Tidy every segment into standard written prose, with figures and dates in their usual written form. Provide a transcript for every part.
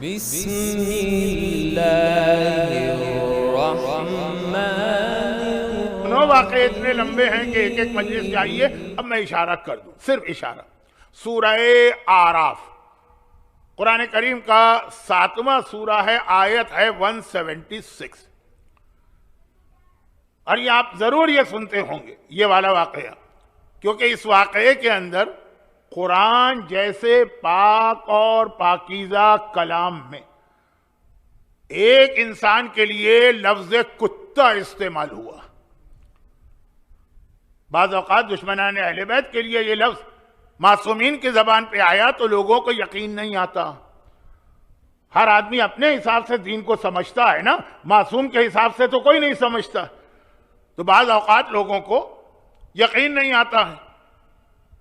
بسم اللہ الرحمن دونوں واقعے اتنے لمبے ہیں کہ ایک ایک مجلس چاہیے. اب میں اشارہ کر دوں، صرف اشارہ. سورہ آراف قرآن کریم کا 7واں سورہ ہے، آیت ہے 176. اور یہ آپ ضرور یہ سنتے ہوں گے یہ والا واقعہ، کیونکہ اس واقعے کے اندر قرآن جیسے پاک اور پاکیزہ کلام میں ایک انسان کے لیے لفظ کتا استعمال ہوا. بعض اوقات دشمنان اہل بیت کے لیے یہ لفظ معصومین کی زبان پہ آیا تو لوگوں کو یقین نہیں آتا. ہر آدمی اپنے حساب سے دین کو سمجھتا ہے نا، معصوم کے حساب سے تو کوئی نہیں سمجھتا. تو بعض اوقات لوگوں کو یقین نہیں آتا ہے،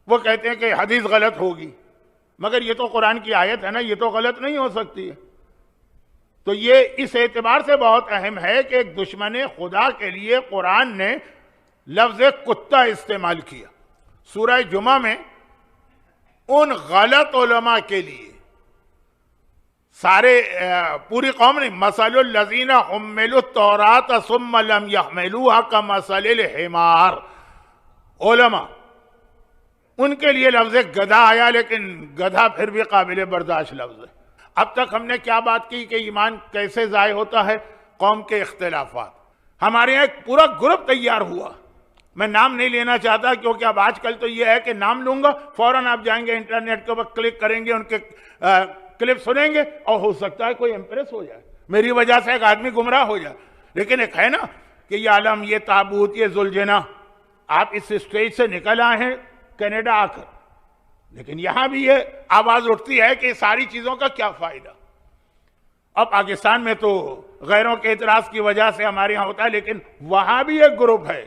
وہ کہتے ہیں کہ حدیث غلط ہوگی، مگر یہ تو قرآن کی آیت ہے نا، یہ تو غلط نہیں ہو سکتی ہے. تو یہ اس اعتبار سے بہت اہم ہے کہ ایک دشمن خدا کے لیے قرآن نے لفظ کتا استعمال کیا. سورہ جمعہ میں ان غلط علماء کے لیے سارے پوری قوم نے مثل الذین حملوا التوراۃ ثم لم یحملوها کمثل الحمار، علماء ان کے لیے لفظ گدھا آیا، لیکن گدھا پھر بھی قابل برداشت لفظ ہے. اب تک ہم نے کیا بات کی کہ ایمان کیسے ضائع ہوتا ہے؟ قوم کے اختلافات. ہمارے یہاں ایک پورا گروپ تیار ہوا، میں نام نہیں لینا چاہتا کیونکہ اب آج کل تو یہ ہے کہ نام لوں گا فوراً آپ جائیں گے انٹرنیٹ کے اوپر کلک کریں گے، ان کے کلپ سنیں گے اور ہو سکتا ہے کوئی امپریس ہو جائے، میری وجہ سے ایک آدمی گمراہ ہو جائے. لیکن ایک ہے نا کہ یہ عالم، یہ تابوت، یہ ذوالجناح، آپ اس اسٹیج سے نکل آئے ہیں کینیڈا آ کر، لیکن یہاں بھی یہ آواز اٹھتی ہے کہ ساری چیزوں کا کیا فائدہ. اب پاکستان میں تو غیروں کے اعتراض کی وجہ سے ہمارے ہاں ہوتا ہے، لیکن وہاں بھی ایک گروپ ہے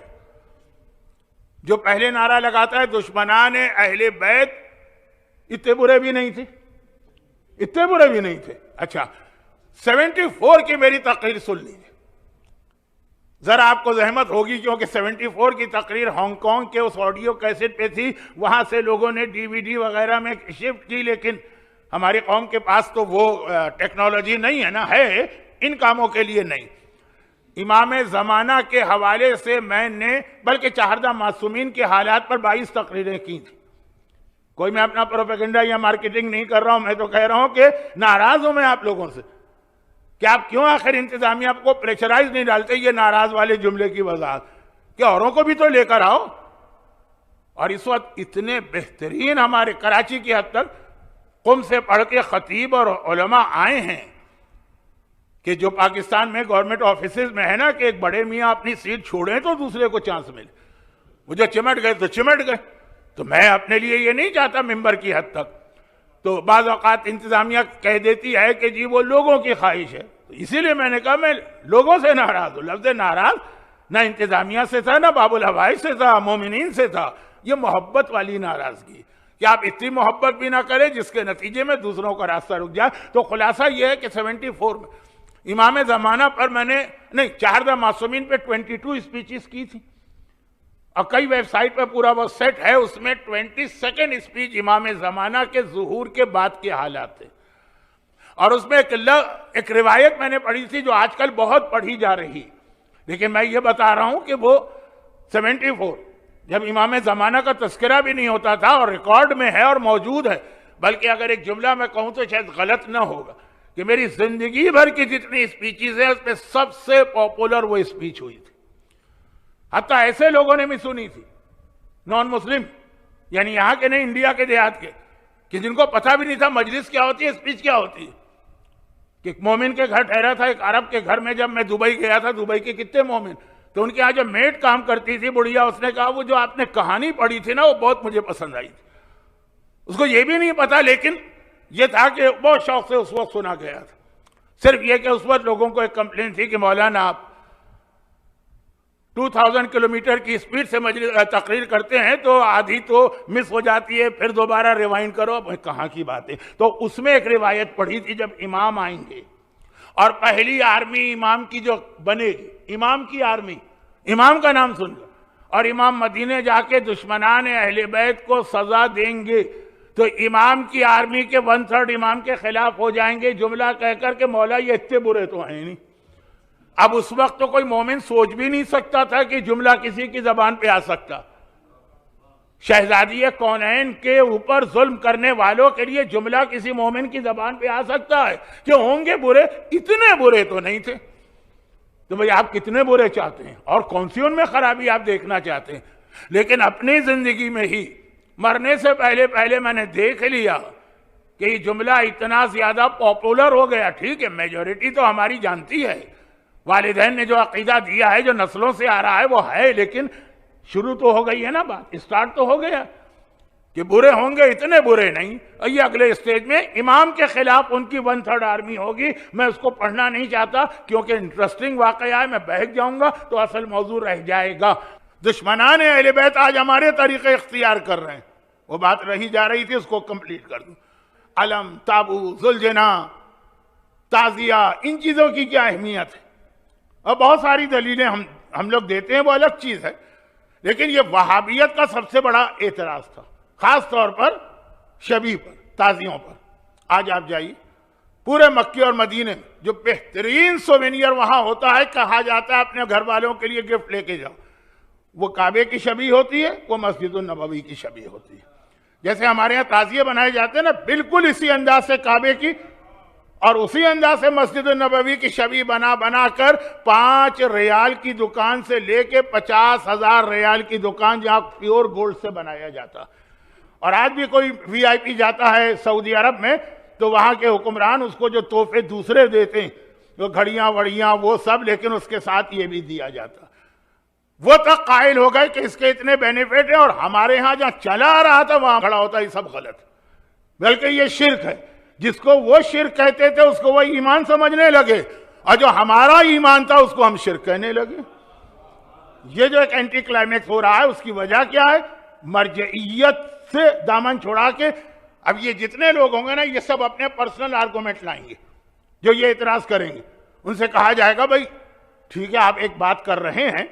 جو پہلے نعرہ لگاتا ہے دشمنان اہل بیت اتنے برے بھی نہیں تھے، اتنے برے بھی نہیں تھے. اچھا 74 کی میری تقریر سن لیجیے ذرا، آپ کو زحمت ہوگی کیونکہ 74 کی تقریر ہانگ کانگ کے اس آڈیو کیسٹ پہ تھی، وہاں سے لوگوں نے ڈی وی ڈی وغیرہ میں شفٹ کی، لیکن ہماری قوم کے پاس تو وہ ٹیکنالوجی نہیں ہے نا، ہے ان کاموں کے لیے نہیں. امام زمانہ کے حوالے سے میں نے بلکہ چہاردہ معصومین کے حالات پر 22 تقریریں کی تھیں. کوئی میں اپنا پروپیگنڈا یا مارکیٹنگ نہیں کر رہا ہوں، میں تو کہہ رہا ہوں کہ ناراض ہوں میں آپ لوگوں سے کہ آپ کیوں آخر انتظامیہ آپ کو پریشرائز نہیں ڈالتے یہ ناراض والے جملے کی وضاحت کہ اوروں کو بھی تو لے کر آؤ. اور اس وقت اتنے بہترین ہمارے کراچی کی حد تک قم سے پڑھ کے خطیب اور علماء آئے ہیں کہ جو پاکستان میں گورنمنٹ آفیسز میں ہے نا کہ ایک بڑے میاں اپنی سیٹ چھوڑیں تو دوسرے کو چانس ملے، وہ جو چمٹ گئے تو چمٹ گئے. تو میں اپنے لیے یہ نہیں چاہتا ممبر کی حد تک. تو بعض اوقات انتظامیہ کہہ دیتی ہے کہ جی وہ لوگوں کی خواہش ہے، تو اسی لیے میں نے کہا میں لوگوں سے ناراض ہوں. لفظ ناراض نہ انتظامیہ سے تھا، نہ باب الحوائج سے تھا، مومنین سے تھا. یہ محبت والی ناراضگی کہ آپ اتنی محبت بھی نہ کریں جس کے نتیجے میں دوسروں کا راستہ رک جائے. تو خلاصہ یہ ہے کہ 74 میں امام زمانہ پر میں نے نہیں چہاردہ معصومین پہ 22 اسپیچز کی تھی، اور کئی ویب سائٹ پہ پورا وہ سیٹ ہے، اس میں 22nd اسپیچ امام زمانہ کے ظہور کے بعد کے حالات تھے. اور اس میں ایک روایت میں نے پڑھی تھی جو آج کل بہت پڑھی جا رہی، لیکن میں یہ بتا رہا ہوں کہ وہ 74 جب امام زمانہ کا تذکرہ بھی نہیں ہوتا تھا اور ریکارڈ میں ہے اور موجود ہے، بلکہ اگر ایک جملہ میں کہوں تو شاید غلط نہ ہوگا کہ میری زندگی بھر کی جتنی اسپیچز ہیں اس میں سب سے پاپولر وہ اسپیچ ہوئی تھی. حتیٰ ایسے لوگوں نے بھی سنی تھی نان مسلم، یعنی یہاں کے نہیں انڈیا کے دیہات کے، کہ جن کو پتہ بھی نہیں تھا مجلس کیا ہوتی ہے، اسپیچ کیا ہوتی ہے. کہ ایک مومن کے گھر ٹھہرا تھا، ایک عرب کے گھر میں جب میں دبئی گیا تھا، دبئی کے کتنے مومن، تو ان کے یہاں جب میڈ کام کرتی تھی بڑھیا، اس نے کہا وہ جو آپ نے کہانی پڑھی تھی نا وہ بہت مجھے پسند آئی تھی. اس کو یہ بھی نہیں پتا، لیکن یہ تھا کہ بہت شوق سے اس وقت سنا گیا تھا. صرف یہ کہ اس وقت لوگوں کو ایک کمپلین تھی کہ مولانا آپ 2000 کلومیٹر کی اسپیڈ سے تقریر کرتے ہیں تو آدھی تو مس ہو جاتی ہے، پھر دوبارہ ریوائنڈ کرو. کہاں کی بات ہے. تو اس میں ایک روایت پڑھی تھی جب امام آئیں گے اور پہلی آرمی امام کی جو بنے گی، امام کی آرمی، امام کا نام سن لو، اور امام مدینے جا کے دشمنان اہل بیت کو سزا دیں گے، تو تو امام کی آرمی کے 1/3 امام کے خلاف ہو جائیں گے جملہ کہہ کر کہ مولا یہ اتنے برے تو ہیں نہیں۔ اب اس وقت تو کوئی مومن سوچ بھی نہیں سکتا تھا کہ جملہ کسی کی زبان پہ آ سکتا۔ شہزادی کونین کے اوپر ظلم کرنے والوں کے لیے جملہ کسی مومن کی زبان پہ آ سکتا ہے کہ ہوں گے برے، اتنے برے تو نہیں تھے۔ تو بھئی آپ کتنے برے چاہتے ہیں اور کون سی ان میں خرابی آپ دیکھنا چاہتے ہیں؟ لیکن اپنی زندگی میں ہی مرنے سے پہلے میں نے دیکھ لیا کہ یہ جملہ اتنا زیادہ پاپولر ہو گیا۔ ٹھیک ہے، میجورٹی تو ہماری جانتی ہے، والدین نے جو عقیدہ دیا ہے، جو نسلوں سے آ رہا ہے وہ ہے، لیکن شروع تو ہو گئی ہے نا، بات اسٹارٹ تو ہو گیا کہ برے ہوں گے، اتنے برے نہیں۔ یہ اگلے اسٹیج میں امام کے خلاف ان کی 1/3 آرمی ہوگی۔ میں اس کو پڑھنا نہیں چاہتا کیونکہ انٹرسٹنگ واقعہ ہے، میں بہک جاؤں گا تو اصل موضوع رہ جائے گا۔ دشمنان اہل بیت آج ہمارے طریقے اختیار کر رہے ہیں، وہ بات رہی جا رہی تھی، اس کو کمپلیٹ کر دوں۔ علم، تابوت، ذوالجناح، تعزیہ، ان چیزوں کی کیا اہمیت ہے؟ اور بہت ساری دلیلیں ہم لوگ دیتے ہیں، وہ الگ چیز ہے، لیکن یہ وہابیت کا سب سے بڑا اعتراض تھا، خاص طور پر شبیہ پر، تعزیوں پر۔ آج آپ جائیے پورے مکے اور مدینے میں جو بہترین سووینیر وہاں ہوتا ہے، کہا جاتا ہے اپنے گھر والوں کے لیے گفٹ لے کے جاؤ، وہ کعبے کی شبیہ ہوتی ہے، وہ مسجد النبوی کی شبیہ ہوتی ہے۔ جیسے ہمارے ہاں تعزیے بنائے جاتے ہیں نا، بالکل اسی انداز سے کعبے کی اور اسی انداز سے مسجد النبوی کی شبیہ بنا کر 5 ریال کی دکان سے لے کے 50,000 ریال کی دکان جہاں پیور گولڈ سے بنایا جاتا۔ اور آج بھی کوئی وی آئی پی جاتا ہے سعودی عرب میں تو وہاں کے حکمران اس کو جو تحفے دوسرے دیتے ہیں، جو گھڑیاں وڑیاں وہ سب، لیکن اس کے ساتھ یہ بھی دیا جاتا۔ وہ تک قائل ہو گئے کہ اس کے اتنے بینیفٹ ہیں، اور ہمارے ہاں جہاں چلا آ رہا تھا وہاں کھڑا ہوتا، یہ سب غلط، بلکہ یہ شرک ہے۔ جس کو وہ شرک کہتے تھے اس کو وہ ایمان سمجھنے لگے، اور جو ہمارا ایمان تھا اس کو ہم شرک کہنے لگے۔ یہ جو ایک اینٹی کلائمیکس ہو رہا ہے، اس کی وجہ کیا ہے؟ مرجعیت سے دامن چھڑا کے اب یہ جتنے لوگ ہوں گے نا، یہ سب اپنے پرسنل آرگومنٹ لائیں گے، جو یہ اعتراض کریں گے۔ ان سے کہا جائے گا بھائی ٹھیک ہے، آپ ایک بات کر رہے ہیں،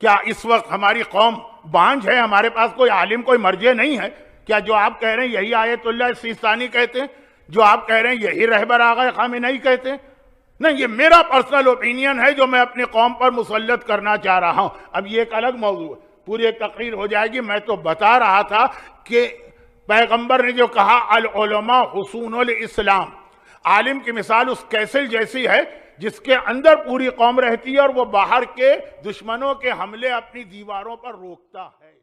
کیا اس وقت ہماری قوم بانجھ ہے؟ ہمارے پاس کوئی عالم، کوئی مرجع نہیں ہے کیا؟ جو آپ کہہ رہے ہیں یہی آیت اللہ سیستانی کہتے ہیں، جو آپ کہہ رہے ہیں یہی رہبر آغا خامنہئی کہتے ہیں؟ نہیں، یہ میرا پرسنل اوپینین ہے جو میں اپنی قوم پر مسلط کرنا چاہ رہا ہوں۔ اب یہ ایک الگ موضوع ہے، پوری ایک تقریر ہو جائے گی۔ میں تو بتا رہا تھا کہ پیغمبر نے جو کہا العلماء حصون الاسلام، عالم کی مثال اس کیسل جیسی ہے جس کے اندر پوری قوم رہتی ہے اور وہ باہر کے دشمنوں کے حملے اپنی دیواروں پر روکتا ہے۔